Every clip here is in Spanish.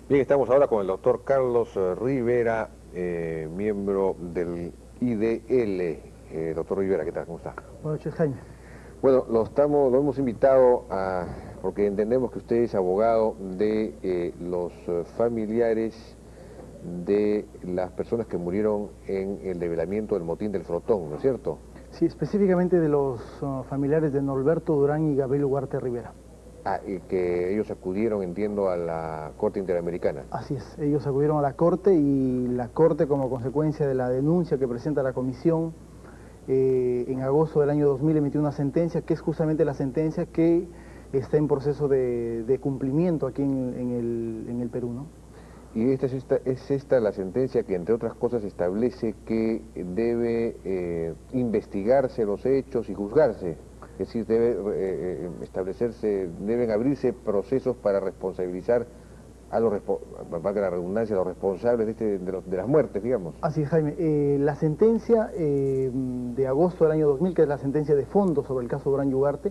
Bien, estamos ahora con el doctor Carlos Rivera, miembro del IDL. Doctor Rivera, ¿qué tal? ¿Cómo está? Buenas noches, Jaime. Bueno, lo hemos invitado porque entendemos que usted es abogado de los familiares de las personas que murieron en el develamiento del motín del Frotón, ¿no es cierto? Sí, específicamente de los familiares de Norberto Durán y Gabriel Ugarte Rivera. Y que ellos acudieron, entiendo, a la Corte Interamericana. Así es, ellos acudieron a la Corte y la Corte, como consecuencia de la denuncia que presenta la Comisión, en agosto del año 2000 emitió una sentencia, que es justamente la sentencia que está en proceso de cumplimiento aquí en el Perú, ¿no? Y es esta la sentencia que, entre otras cosas, establece que debe investigarse los hechos y juzgarse. Es decir, deben abrirse procesos para responsabilizar a valga la redundancia, a los responsables de las muertes, digamos. Así es, Jaime. La sentencia de agosto del año 2000, que es la sentencia de fondo sobre el caso Durán y Ugarte,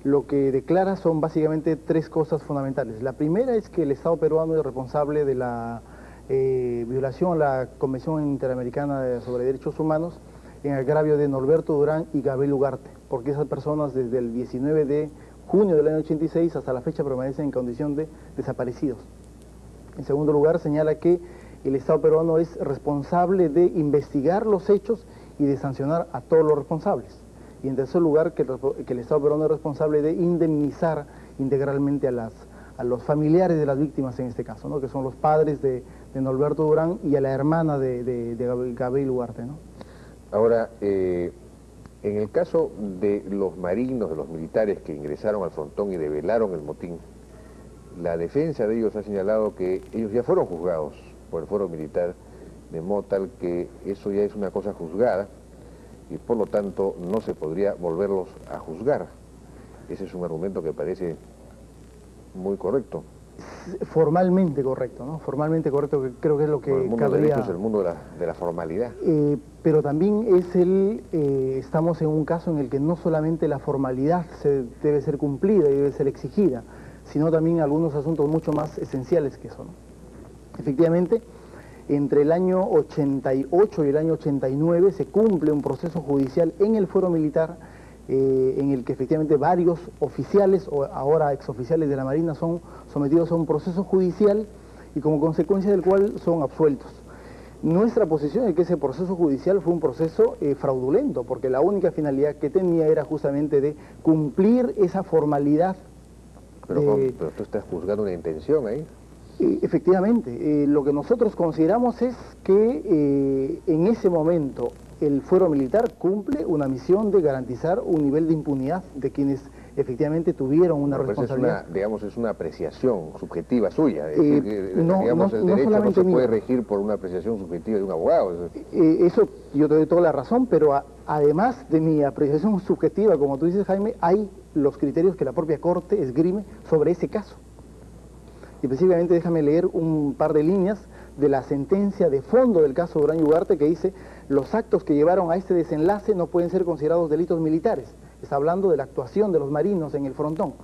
lo que declara son básicamente tres cosas fundamentales. La primera es que el Estado peruano es responsable de la violación a la Convención Interamericana sobre Derechos Humanos en agravio de Norberto Durán y Gabriel Ugarte, porque esas personas desde el 19 de junio del año 86 hasta la fecha permanecen en condición de desaparecidos. En segundo lugar, señala que el Estado peruano es responsable de investigar los hechos y de sancionar a todos los responsables. Y en tercer lugar, que el Estado peruano es responsable de indemnizar integralmente a los familiares de las víctimas en este caso, ¿no? Que son los padres de Norberto Durán y a la hermana de Gabriel Ugarte, ¿no? Ahora, en el caso de los marinos, de los militares que ingresaron al frontón y develaron el motín, la defensa de ellos ha señalado que ellos ya fueron juzgados por el Foro Militar, de modo tal que eso ya es una cosa juzgada y por lo tanto no se podría volverlos a juzgar. Ese es un argumento que parece muy correcto. Formalmente correcto, ¿no? Formalmente correcto, que creo que es lo que el mundo cabría... del derecho es el mundo de la formalidad. Pero también estamos en un caso en el que no solamente la formalidad debe ser cumplida y debe ser exigida, sino también algunos asuntos mucho más esenciales que eso, ¿no? Efectivamente, entre el año 88 y el año 89 se cumple un proceso judicial en el Fuero Militar en el que efectivamente varios oficiales, o ahora exoficiales de la Marina, son sometidos a un proceso judicial y como consecuencia del cual son absueltos. Nuestra posición es que ese proceso judicial fue un proceso fraudulento, porque la única finalidad que tenía era justamente de cumplir esa formalidad. Pero tú estás juzgando una intención ahí. Efectivamente, lo que nosotros consideramos es que en ese momento el Fuero Militar cumple una misión de garantizar un nivel de impunidad de quienes efectivamente tuvieron una responsabilidad. Es una apreciación subjetiva suya. El derecho no se puede regir por una apreciación subjetiva de un abogado. Eso yo te doy toda la razón, pero además de mi apreciación subjetiva, como tú dices, Jaime, hay los criterios que la propia Corte esgrime sobre ese caso. Y específicamente déjame leer un par de líneas de la sentencia de fondo del caso Durán y Ugarte, que dice: los actos que llevaron a este desenlace no pueden ser considerados delitos militares. Está hablando de la actuación de los marinos en el frontón,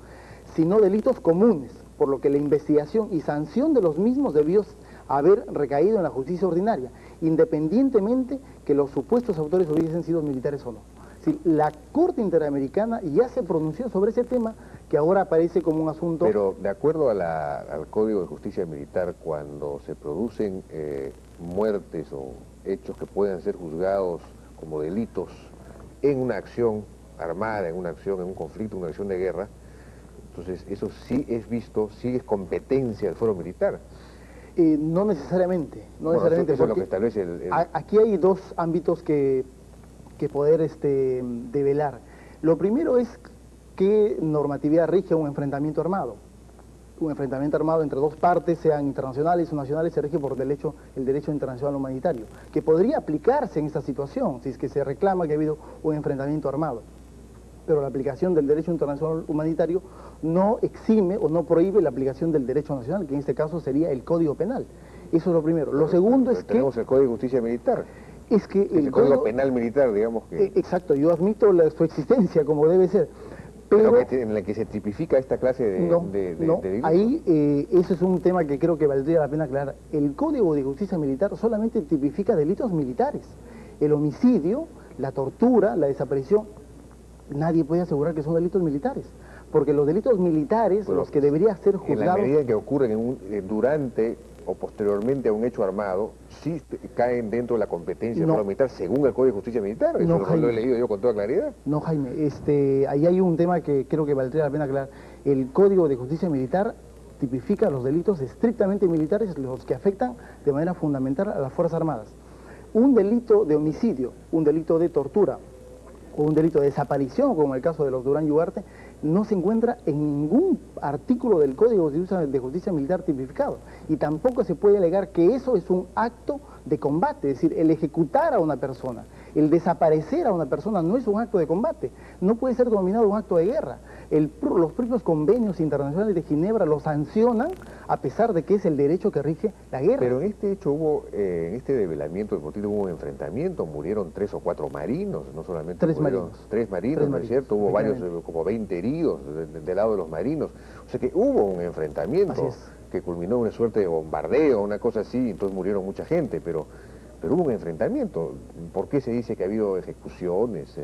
sino delitos comunes, por lo que la investigación y sanción de los mismos debió haber recaído en la justicia ordinaria, independientemente que los supuestos autores hubiesen sido militares o no. Sí, la Corte Interamericana ya se pronunció sobre ese tema, que ahora aparece como un asunto... Pero de acuerdo al Código de Justicia Militar, cuando se producen muertes o hechos que puedan ser juzgados como delitos en una acción armada, en un conflicto, en una acción de guerra, entonces eso sí es visto, sí es competencia del Fuero Militar. No necesariamente, necesariamente, eso es lo que establece aquí hay dos ámbitos que poder develar. Lo primero es qué normatividad rige un enfrentamiento armado. Un enfrentamiento armado entre dos partes, sean internacionales o nacionales, se rige por el derecho internacional humanitario, que podría aplicarse en esta situación, si es que se reclama que ha habido un enfrentamiento armado. Pero la aplicación del derecho internacional humanitario no exime o no prohíbe la aplicación del derecho nacional, que en este caso sería el Código Penal. Eso es lo primero. Lo segundo es que... Tenemos el Código de Justicia Militar. Es que el Código Penal Militar, digamos que... Exacto, yo admito su existencia como debe ser, Pero en la que se tipifica esta clase de, no, no, de delitos. ahí eso es un tema que creo que valdría la pena aclarar. El Código de Justicia Militar solamente tipifica delitos militares. El homicidio, la tortura, la desaparición, nadie puede asegurar que son delitos militares. Porque los delitos militares, Pero, los que deberían ser juzgados... En la medida que ocurren durante o posteriormente a un hecho armado, sí caen dentro de la competencia militar según el Código de Justicia Militar. Eso lo he leído yo con toda claridad. No, Jaime, ahí hay un tema que creo que valdría la pena aclarar. El Código de Justicia Militar tipifica los delitos estrictamente militares, los que afectan de manera fundamental a las Fuerzas Armadas. Un delito de homicidio, un delito de tortura o un delito de desaparición, como el caso de los Durán y Ugarte, no se encuentra en ningún artículo del Código de Justicia Militar tipificado. Y tampoco se puede alegar que eso es un acto de combate, es decir, el ejecutar a una persona, el desaparecer a una persona no es un acto de combate, no puede ser denominado un acto de guerra. Los propios convenios internacionales de Ginebra lo sancionan a pesar de que es el derecho que rige la guerra. Pero en este hecho hubo, en este develamiento del motín hubo un enfrentamiento, murieron 3 o 4 marinos, no solamente 3 marinos. 3 marinos, ¿no es cierto? Hubo varios, como 20 heridos del lado de los marinos. O sea que hubo un enfrentamiento que culminó en una suerte de bombardeo, una cosa así, entonces murieron mucha gente, pero hubo un enfrentamiento. ¿Por qué se dice que ha habido ejecuciones?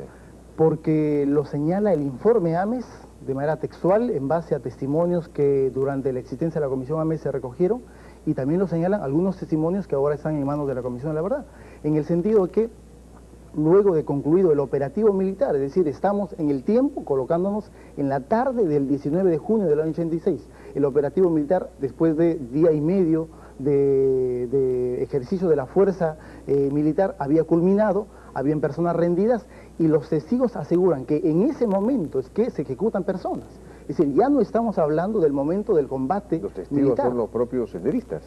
Porque lo señala el informe Ames de manera textual en base a testimonios que durante la existencia de la Comisión Ames se recogieron, y también lo señalan algunos testimonios que ahora están en manos de la Comisión de la Verdad, en el sentido de que luego de concluido el operativo militar, es decir, estamos en el tiempo colocándonos en la tarde del 19 de junio del año 86, el operativo militar, después de día y medio de ejercicio de la fuerza militar, había culminado, habían personas rendidas, y los testigos aseguran que en ese momento es que se ejecutan personas. Es decir, ya no estamos hablando del momento del combate militar. Los testigos son los propios senderistas.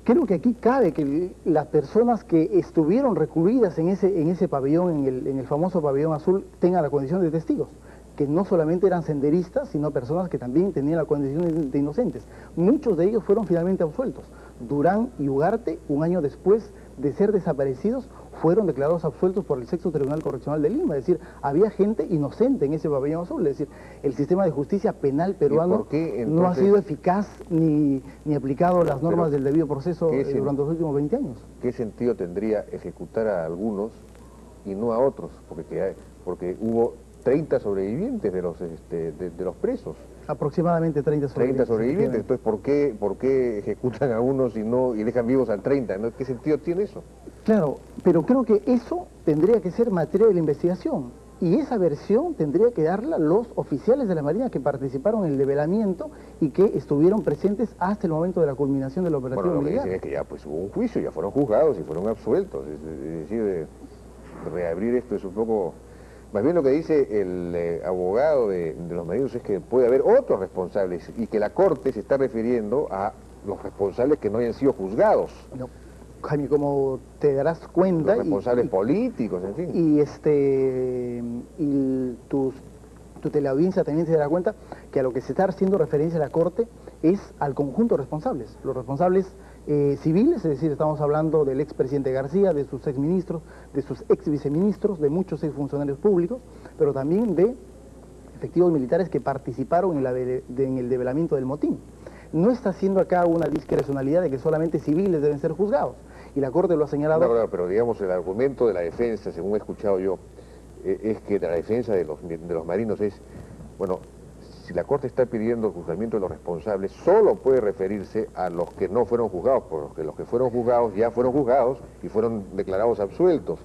Creo que aquí cabe que las personas que estuvieron recluidas en ese pabellón, en el famoso pabellón azul, tengan la condición de testigos, que no solamente eran senderistas, sino personas que también tenían la condición de inocentes. Muchos de ellos fueron finalmente absueltos. Durán y Ugarte, un año después de ser desaparecidos, fueron declarados absueltos por el Sexto Tribunal Correccional de Lima. Es decir, había gente inocente en ese pabellón azul. Es decir, el sistema de justicia penal peruano no ha sido eficaz ni aplicado las normas del debido proceso durante los últimos 20 años. ¿Qué sentido tendría ejecutar a algunos y no a otros? Porque hubo 30 sobrevivientes de los presos. Aproximadamente 30 sobrevivientes. 30 sobrevivientes. Entonces, ¿por qué ejecutan a unos y dejan vivos a 30? ¿No? ¿Qué sentido tiene eso? Claro, pero creo que eso tendría que ser materia de la investigación. Y esa versión tendría que darla los oficiales de la Marina que participaron en el develamiento y que estuvieron presentes hasta el momento de la culminación del operativo militar. Lo que dicen es que ya pues, hubo un juicio, ya fueron juzgados y fueron absueltos. Es decir, reabrir esto es un poco... Más bien lo que dice el abogado de los marinos es que puede haber otros responsables y que la Corte se está refiriendo a los responsables que no hayan sido juzgados. No, Jaime, como te darás cuenta... Los responsables políticos, en fin. Y tu teleaudiencia también se dará cuenta que a lo que se está haciendo referencia la Corte es al conjunto de responsables. Los responsables civiles, es decir, estamos hablando del expresidente García, de sus exministros, de sus exviceministros, de muchos exfuncionarios públicos, pero también de efectivos militares que participaron en el develamiento del motín. No está haciendo acá una discrecionalidad de que solamente civiles deben ser juzgados, y la Corte lo ha señalado... No, pero digamos, el argumento de la defensa, según he escuchado yo, es que la defensa de los marinos es, bueno, si la Corte está pidiendo el juzgamiento de los responsables, solo puede referirse a los que no fueron juzgados, porque los que fueron juzgados ya fueron juzgados y fueron declarados absueltos,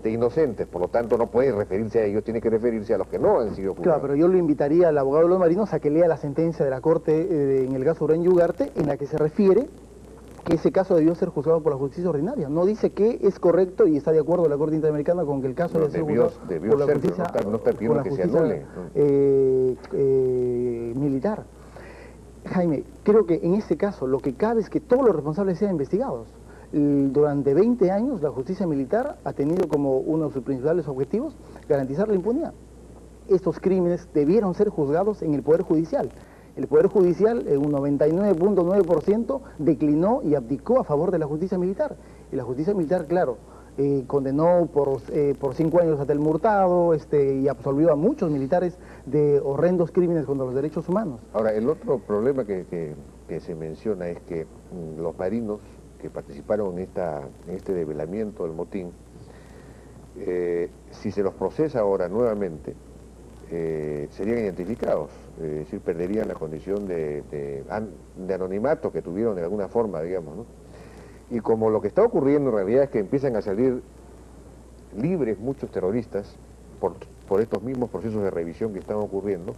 inocentes, por lo tanto no puede referirse a ellos, tiene que referirse a los que no han sido juzgados. Claro, pero yo le invitaría al abogado de los marinos a que lea la sentencia de la Corte en el caso Durán y Ugarte, en la que se refiere que ese caso debió ser juzgado por la justicia ordinaria. No dice que es correcto y está de acuerdo la Corte Interamericana con que el caso debe ser juzgado por la justicia, no está pidiendo que se anule. Militar. Jaime, creo que en este caso lo que cabe es que todos los responsables sean investigados. Durante 20 años la justicia militar ha tenido como uno de sus principales objetivos garantizar la impunidad. Estos crímenes debieron ser juzgados en el Poder Judicial. El Poder Judicial, en un 99.9%, declinó y abdicó a favor de la justicia militar. Y la justicia militar, claro, condenó por 5 años a Telmo Hurtado y absolvió a muchos militares de horrendos crímenes contra los derechos humanos. Ahora, el otro problema que se menciona es que los marinos que participaron en este develamiento del motín, si se los procesa ahora nuevamente, serían identificados, es decir, perderían la condición de anonimato que tuvieron de alguna forma, digamos, ¿no? Y como lo que está ocurriendo en realidad es que empiezan a salir libres muchos terroristas por estos mismos procesos de revisión que están ocurriendo,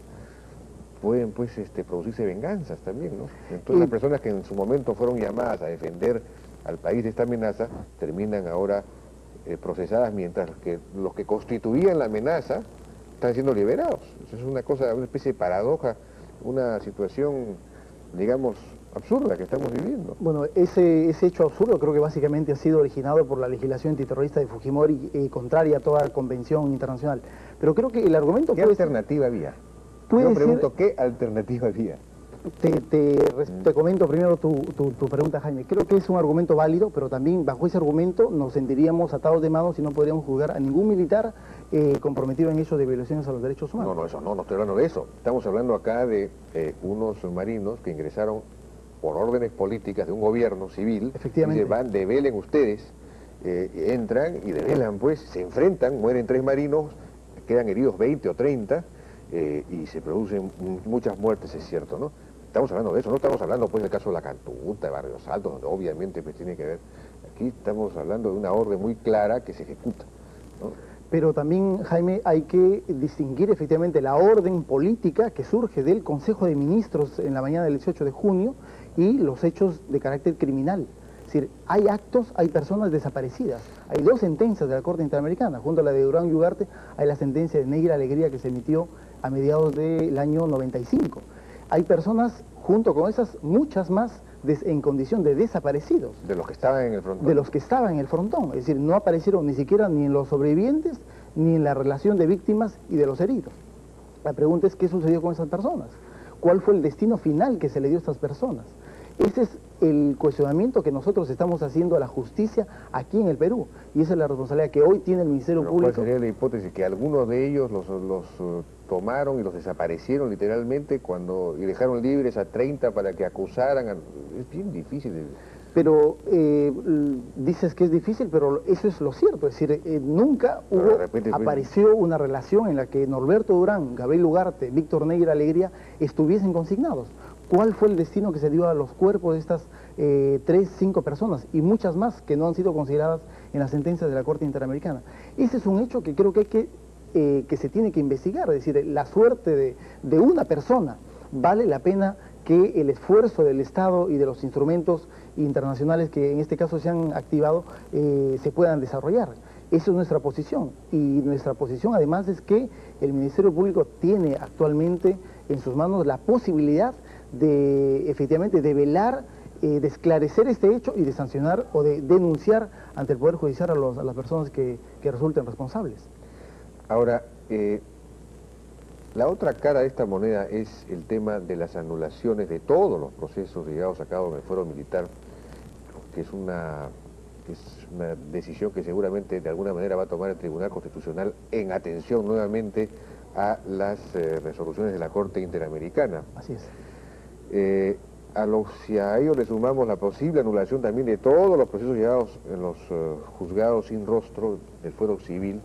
pueden pues producirse venganzas también, ¿no? Entonces las personas que en su momento fueron llamadas a defender al país de esta amenaza, terminan ahora procesadas, mientras que los que constituían la amenaza están siendo liberados. Eso es una cosa, una especie de paradoja, una situación, digamos, absurda que estamos viviendo. Bueno, ese hecho absurdo creo que básicamente ha sido originado por la legislación antiterrorista de Fujimori, contraria a toda convención internacional. Pero creo que el argumento... ¿Qué alternativa había? Yo pregunto, ¿qué alternativa había? Te comento primero tu pregunta, Jaime. Creo que es un argumento válido, pero también bajo ese argumento nos sentiríamos atados de manos y no podríamos juzgar a ningún militar comprometido en hechos de violaciones a los derechos humanos. No, no estoy hablando de eso. Estamos hablando acá de unos marinos que ingresaron por órdenes políticas de un gobierno civil. Efectivamente. Y develen ustedes, entran y develan, pues, se enfrentan, mueren 3 marinos, quedan heridos 20 o 30, y se producen muchas muertes, es cierto, ¿no? Estamos hablando de eso, no estamos hablando pues del caso de la Cantuta, de Barrios Altos, donde obviamente pues tiene que ver. Aquí estamos hablando de una orden muy clara que se ejecuta, ¿no? Pero también, Jaime, hay que distinguir efectivamente la orden política que surge del Consejo de Ministros en la mañana del 18 de junio y los hechos de carácter criminal. Es decir, hay actos, hay personas desaparecidas. Hay 2 sentencias de la Corte Interamericana. Junto a la de Durán y Ugarte hay la sentencia de Negra Alegría que se emitió a mediados del año 95. Hay personas, junto con esas, muchas más, en condición de desaparecidos. De los que estaban en el frontón. De los que estaban en el frontón. Es decir, no aparecieron ni siquiera ni en los sobrevivientes, ni en la relación de víctimas y de los heridos. La pregunta es, ¿qué sucedió con esas personas? ¿Cuál fue el destino final que se le dio a estas personas? Ese es el cuestionamiento que nosotros estamos haciendo a la justicia aquí en el Perú. Y esa es la responsabilidad que hoy tiene el Ministerio Público. ¿Cuál sería la hipótesis? Que algunos de ellos los tomaron y los desaparecieron literalmente y dejaron libres a 30 para que acusaran. Es bien difícil. Pero dices que es difícil, pero eso es lo cierto. Es decir, nunca apareció una relación en la que Norberto Durán, Gabriel Ugarte, Víctor Negra Alegría estuviesen consignados. ¿Cuál fue el destino que se dio a los cuerpos de estas 3, 5 personas y muchas más que no han sido consideradas en las sentencias de la Corte Interamericana? Ese es un hecho que creo que se tiene que investigar. Es decir, la suerte de una persona vale la pena que el esfuerzo del Estado y de los instrumentos internacionales que en este caso se han activado se puedan desarrollar. Esa es nuestra posición, y nuestra posición además es que el Ministerio Público tiene actualmente en sus manos la posibilidad de efectivamente develar, de esclarecer este hecho y de sancionar o de denunciar ante el Poder Judicial a las personas que resulten responsables. Ahora, la otra cara de esta moneda es el tema de las anulaciones de todos los procesos llevados a cabo en el fuero militar, que es una decisión que seguramente de alguna manera va a tomar el Tribunal Constitucional en atención nuevamente a las resoluciones de la Corte Interamericana. Así es. Si a ello le sumamos la posible anulación también de todos los procesos llevados en los juzgados sin rostro del fuero civil,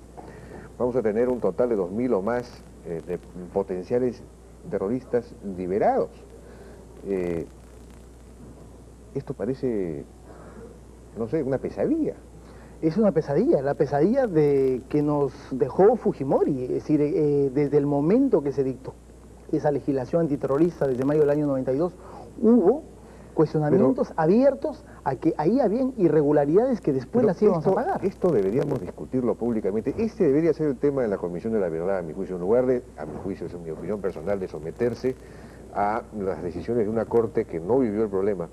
vamos a tener un total de 2.000 o más de potenciales terroristas liberados. Esto parece, no sé, una pesadilla. Es una pesadilla, la pesadilla que nos dejó Fujimori. Es decir, desde el momento que se dictó esa legislación antiterrorista, desde mayo del año 92, hubo cuestionamientos abiertos a que ahí habían irregularidades que después las íbamos a pagar. Esto deberíamos discutirlo públicamente. Este debería ser el tema de la Comisión de la Verdad, a mi juicio, en lugar de, a mi juicio, es mi opinión personal, de someterse a las decisiones de una corte que no vivió el problema.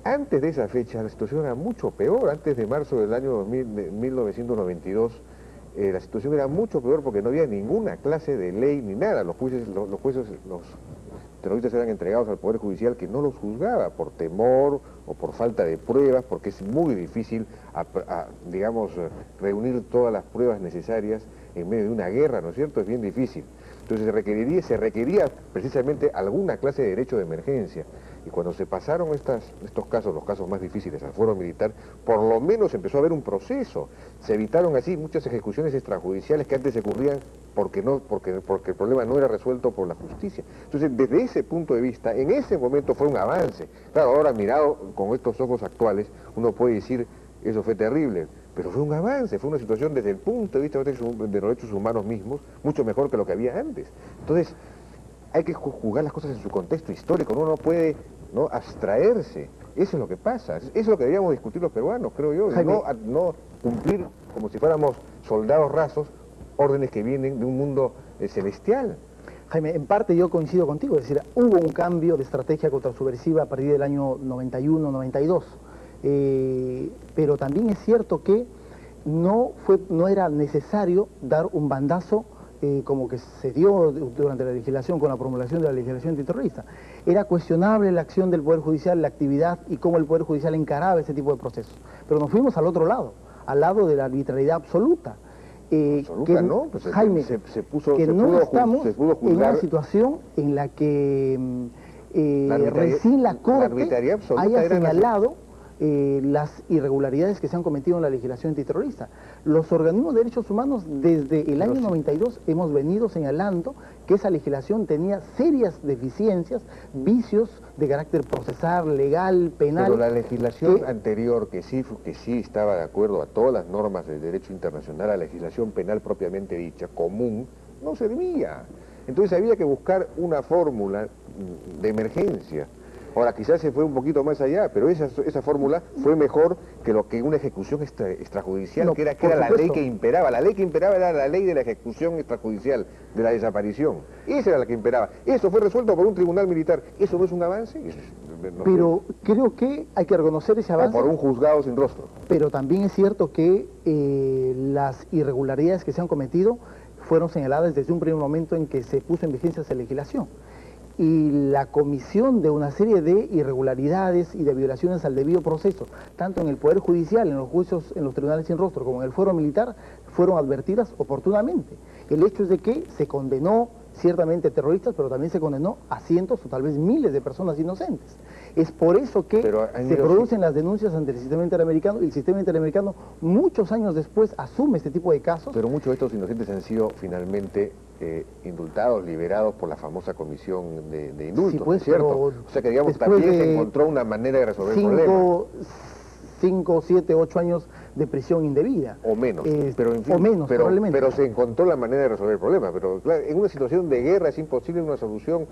Antes de esa fecha la situación era mucho peor. Antes de marzo del año 1992 la situación era mucho peor porque no había ninguna clase de ley ni nada. Los jueces terroristas eran entregados al Poder Judicial, que no los juzgaba por temor o por falta de pruebas, porque es muy difícil, digamos, reunir todas las pruebas necesarias en medio de una guerra, ¿no es cierto? Es bien difícil. Entonces se requería precisamente alguna clase de derecho de emergencia. Y cuando se pasaron estos casos, los casos más difíciles al fuero militar, por lo menos empezó a haber un proceso. Se evitaron así muchas ejecuciones extrajudiciales que antes ocurrían porque el problema no era resuelto por la justicia. Entonces, desde ese punto de vista, en ese momento fue un avance. Claro, ahora mirado con estos ojos actuales, uno puede decir, eso fue terrible, pero fue un avance, fue una situación desde el punto de vista de los derechos humanos mismos, mucho mejor que lo que había antes. Entonces, hay que juzgar las cosas en su contexto histórico, uno no puede, ¿no?, abstraerse. Eso es lo que pasa, eso es lo que deberíamos discutir los peruanos, creo yo, y no cumplir como si fuéramos soldados rasos órdenes que vienen de un mundo celestial. Jaime, en parte yo coincido contigo, es decir, hubo un cambio de estrategia contrasubversiva a partir del año 91-92, pero también es cierto que no era necesario dar un bandazo como que se dio durante la legislación, con la promulgación de la legislación antiterrorista. Era cuestionable la acción del Poder Judicial, la actividad y cómo el Poder Judicial encaraba ese tipo de procesos. Pero nos fuimos al otro lado, al lado de la arbitrariedad absoluta. Absoluta, ¿no? Pues Estamos en una situación en la que recién la Corte haya señalado las irregularidades que se han cometido en la legislación antiterrorista. Los organismos de derechos humanos desde el año 92 hemos venido señalando que esa legislación tenía serias deficiencias, vicios de carácter procesal, legal, penal. Pero la legislación anterior, que sí estaba de acuerdo a todas las normas del derecho internacional, la legislación penal propiamente dicha, común, no servía. Entonces había que buscar una fórmula de emergencia. Ahora, quizás se fue un poquito más allá, pero esa fórmula fue mejor que lo que una ejecución extrajudicial, no, que era la ley que imperaba. La ley que imperaba era la ley de la ejecución extrajudicial, de la desaparición. Esa era la que imperaba. Eso fue resuelto por un tribunal militar. ¿Eso no es un avance? Pero creo que hay que reconocer ese avance. O por un juzgado sin rostro. Pero también es cierto que las irregularidades que se han cometido fueron señaladas desde un primer momento en que se puso en vigencia esa legislación. Y la comisión de una serie de irregularidades y de violaciones al debido proceso, tanto en el Poder Judicial, en los juicios, en los tribunales sin rostro, como en el fuero militar, fueron advertidas oportunamente. El hecho es de que se condenó ciertamente terroristas, pero también se condenó a cientos o tal vez miles de personas inocentes. Es por eso que se producen las denuncias ante el sistema interamericano, y el sistema interamericano muchos años después asume este tipo de casos. Pero muchos de estos inocentes han sido finalmente indultados, liberados por la famosa comisión de indultos, sí, pues, ¿cierto? O sea que, digamos, también se encontró una manera de resolver el problema. 5, 7, 8 años de prisión indebida. O menos, pero en fin, probablemente. Pero se encontró la manera de resolver el problema. Pero claro, en una situación de guerra es imposible una solución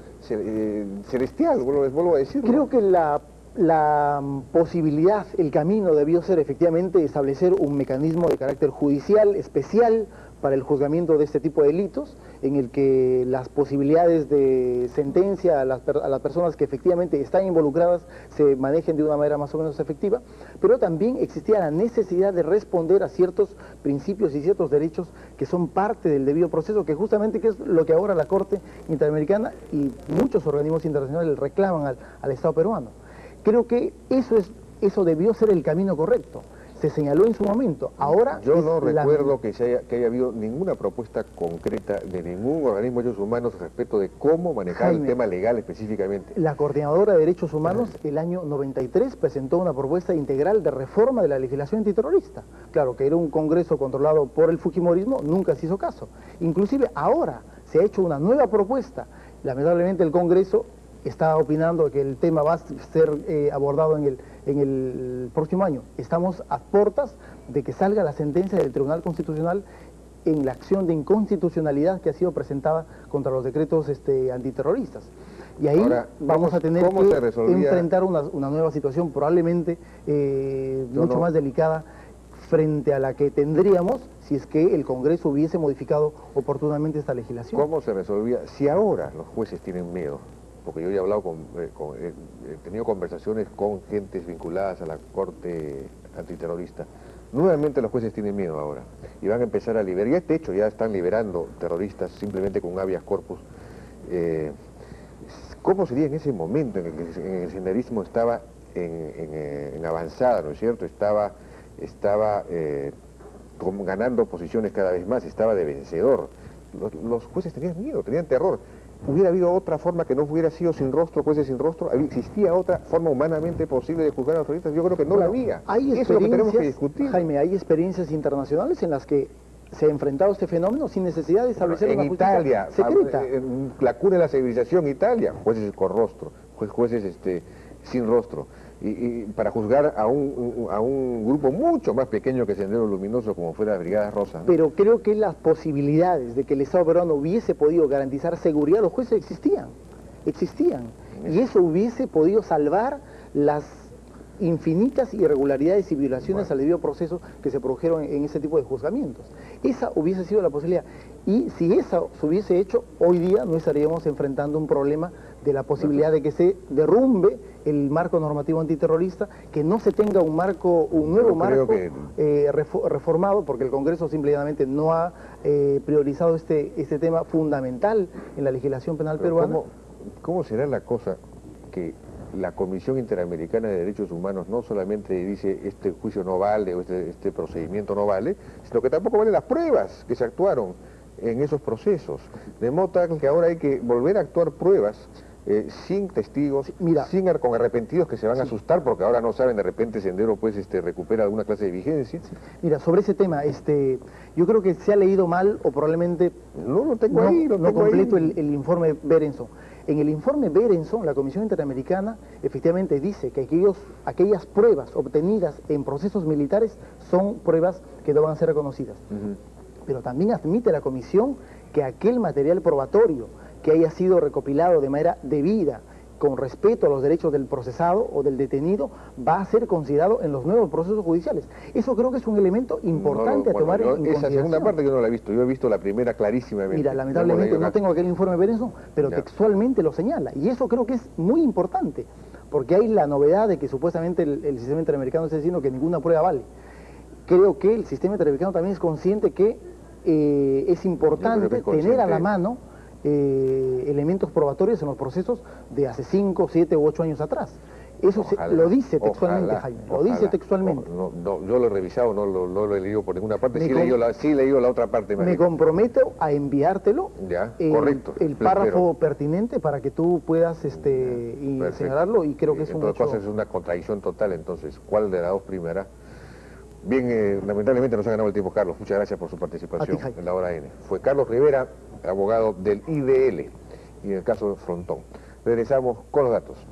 celestial, vuelvo a decirlo. Creo que la posibilidad, el camino debió ser efectivamente establecer un mecanismo de carácter judicial especial para el juzgamiento de este tipo de delitos, en el que las posibilidades de sentencia a las personas que efectivamente están involucradas se manejen de una manera más o menos efectiva, pero también existía la necesidad de responder a ciertos principios y ciertos derechos que son parte del debido proceso, que justamente que es lo que ahora la Corte Interamericana y muchos organismos internacionales reclaman al Estado peruano. Creo que eso debió ser el camino correcto. Se señaló en su momento. Ahora yo no recuerdo que haya habido ninguna propuesta concreta de ningún organismo de derechos humanos respecto de cómo manejar el tema legal específicamente. La Coordinadora de Derechos Humanos el año 93 presentó una propuesta integral de reforma de la legislación antiterrorista. Claro que era un congreso controlado por el fujimorismo, nunca se hizo caso. Inclusive ahora se ha hecho una nueva propuesta. Lamentablemente el Congreso está opinando que el tema va a ser abordado en el próximo año. Estamos a puertas de que salga la sentencia del Tribunal Constitucional en la acción de inconstitucionalidad que ha sido presentada contra los decretos antiterroristas. Y ahí ahora, vamos a tener que enfrentar una nueva situación probablemente mucho más delicada frente a la que tendríamos si es que el Congreso hubiese modificado oportunamente esta legislación. ¿Cómo se resolvía? Si ahora los jueces tienen miedo, porque yo ya he hablado he tenido conversaciones con gentes vinculadas a la Corte Antiterrorista. Nuevamente los jueces tienen miedo ahora y van a empezar a liberar, ya de hecho ya están liberando terroristas simplemente con un habeas corpus. ¿Cómo sería en ese momento en el que el senderismo estaba en avanzada, ¿no es cierto? Estaba como ganando posiciones cada vez más, estaba de vencedor. Los jueces tenían miedo, tenían terror. ¿Hubiera habido otra forma que no hubiera sido sin rostro, jueces sin rostro? ¿Existía otra forma humanamente posible de juzgar a los terroristas? Yo creo que no la había. Hay Eso es lo que tenemos que discutir. Jaime, hay experiencias internacionales en las que se ha enfrentado este fenómeno sin necesidad de establecer una justicia Italia, secreta. La cuna de la civilización, Italia, jueces con rostro, jueces sin rostro. Y para juzgar a un grupo mucho más pequeño que Sendero Luminoso, como fue la Brigada Rosa, ¿no? Pero creo que las posibilidades de que el Estado peruano hubiese podido garantizar seguridad a los jueces existían. Y eso hubiese podido salvar las infinitas irregularidades y violaciones al debido proceso que se produjeron en ese tipo de juzgamientos. Esa hubiese sido la posibilidad. Y si esa se hubiese hecho, hoy día no estaríamos enfrentando un problema de la posibilidad de que se derrumbe el marco normativo antiterrorista, que no se tenga un nuevo marco reformado, porque el Congreso simplemente no ha priorizado este tema fundamental en la legislación penal peruana. ¿Cómo será la cosa que la Comisión Interamericana de Derechos Humanos no solamente dice este juicio no vale o este procedimiento no vale, sino que tampoco valen las pruebas que se actuaron en esos procesos? De modo tal que ahora hay que volver a actuar pruebas sin testigos, con arrepentidos que se van a asustar porque ahora no saben, de repente Sendero pues recupera alguna clase de vigencia. Sí. Mira, sobre ese tema, yo creo que se ha leído mal o probablemente no completo el informe Berenson. En el informe Berenson, la Comisión Interamericana efectivamente dice que aquellas pruebas obtenidas en procesos militares son pruebas que no van a ser reconocidas. Pero también admite la Comisión que aquel material probatorio que haya sido recopilado de manera debida, con respeto a los derechos del procesado o del detenido, va a ser considerado en los nuevos procesos judiciales. Eso creo que es un elemento importante a tomar en consideración. Esa segunda parte yo no la he visto, yo he visto la primera clarísimamente. Mira, lamentablemente no tengo aquel informe Berenson, pero textualmente lo señala, y eso creo que es muy importante, porque hay la novedad de que supuestamente el sistema interamericano está diciendo que ninguna prueba vale. Creo que el sistema interamericano también es consciente que es importante tener a la mano elementos probatorios en los procesos de hace 5, 7 u 8 años atrás. Eso lo dice textualmente, Jaime, lo dice textualmente. Yo lo he revisado, no lo he leído por ninguna parte, sí he leído la otra parte. Me comprometo a enviártelo, correcto, el párrafo pertinente para que tú puedas señalarlo, y creo que es un hecho. Es una contradicción total, entonces, ¿cuál de las dos primeras? Bien, lamentablemente nos ha ganado el tiempo, Carlos. Muchas gracias por su participación en la Hora N. Fue Carlos Rivera, abogado del IDL, y en el caso de Frontón. Regresamos con los datos.